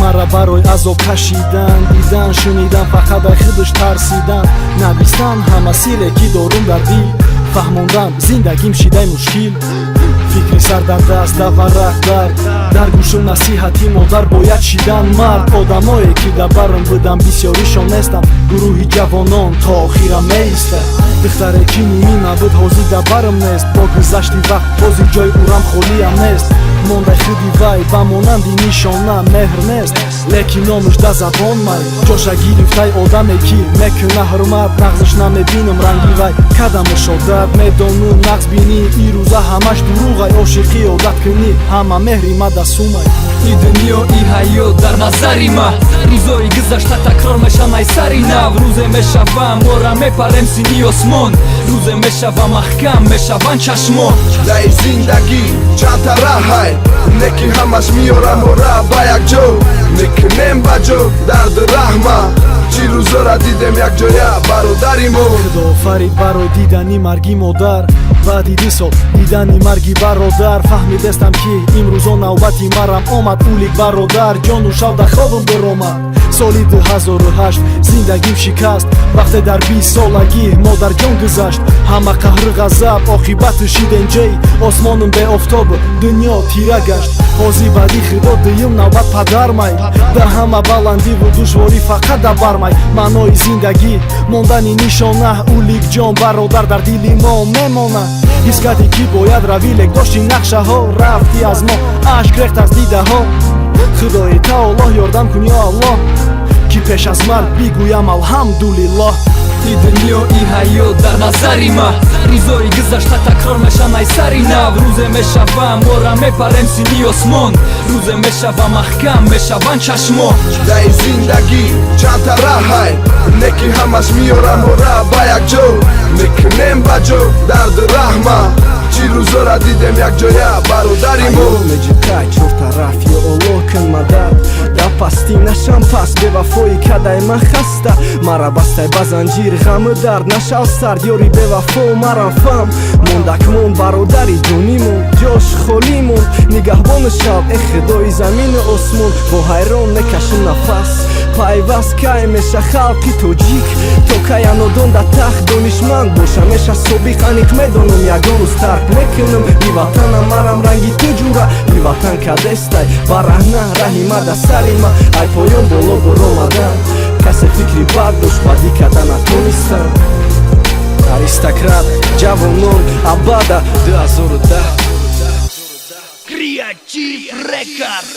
мара барои азоб кашидан, дидан, шунидан, фақат ай худаш тарсидан, навистан ҳама сирре ки дорум дар дил, фаҳмондам зиндагим шидаи мушкил. фикри сар дар даст даварах дар гӯшум насиҳати модар бояд шидан мард. Одамое ки дар барм будам бисёришон нестам, гурӯҳи ҷавонон то охирам меистад. духтаре ки нимӣ набуд ҳозир дар барм нест, бо гузашти вақт ҳозир ҷои урам холиам нест. мондай худи вай ба монанди нишона меҳр нест, лекин номуш да забон май ҷоша гирифтай одаме ки мекуна ҳурмат. нағзш намебинам ранги вай кадамаш одат медонум нағз бинӣ, и рӯза ҳамаш дурӯғай ошиқӣ одат кунӣ, ҳама меҳри ма да сумай. И дунё и ҳаёт дар назари ма, рӯзои гузашта такрор мешаванд ай сари нав. рӯзе мешавам ора мепарем сини осмон, рӯзе мешавам маҳкам мешаванд чашмон. дар зиндагӣ чандта раҳ ҳай, неки ҳамаш миёрам ора ба якҷо, мекунем ба ҷо дарду раҳма. чӣ рӯзора дидем якҷоя бародари мо. худо офарид барои дидани марги модар, баъди 2 сол дидани марги бародар. фаҳмидестам ки имрӯзо навбати марам омад, улик бародар ҷону шав да хобам биромад. соли 2008 зиндагим шикаст, вақте дар 20 солагӣ модарҷон гузашт. ҳама қаҳру ғазаб оқибату шиденҷей, осмонум беофтоб дунё тира гашт. ҳозир баъди худо дуюм навбат падармай, дар ҳама баландиву душворӣ фақат дар бармай. маънои зиндагӣ мондани нишона, улик ҷон бародар дар дили мо мемонад. ҳис кардӣ ки бояд равӣ, лек дошти нақшаҳо, рафтӣ аз мо ашк рехт аз дидаҳо. худои таоло ёрдам кун ё аллоҳ, ки пеш аз марг бигӯям алҳамдулиллоҳ. И дунё и ҳаёт дар назари ма, рӯзои гузашта такрор мешаванд ай сари нав. рӯзе мешавам ора мепарем сини осмон, рӯзе мешавам маҳкам мешаванд чашмон. дар зиндагӣ чандта раҳ ҳай, неки ҳамаш миёрам ора ба якҷо, мекунем ба ҷо дарду раҳма. чӣ рӯзора дидем якҷоя бародари мо. меҷитай чортараф ё олло кун мадад, да пастӣ нашам паст бевафои кадай ма хаста. мара бастай ба занҷир ғаму дард нашав сард, ёри бевафо марам фам мондак монд бародари ҷонӣ монд. ҷош холӣ монд нигаҳбону шав, э худои замину осмон. бо ҳайрон мекашам нафас, пайваст кай меша халқи тоҷик, то кая нодон да тахт донишманд боша. меша собиқ аниқ медонам ягон рӯз тарк мекунам и ватанам. марам ранги ту ҷура и ватан кадестай, бараҳна раҳи ма да сари ма. ай поён боло боромадан, касе фикри бад дошт бадӣ карда натонистам. аристократ ҷавонон абада 2010 Creative Record.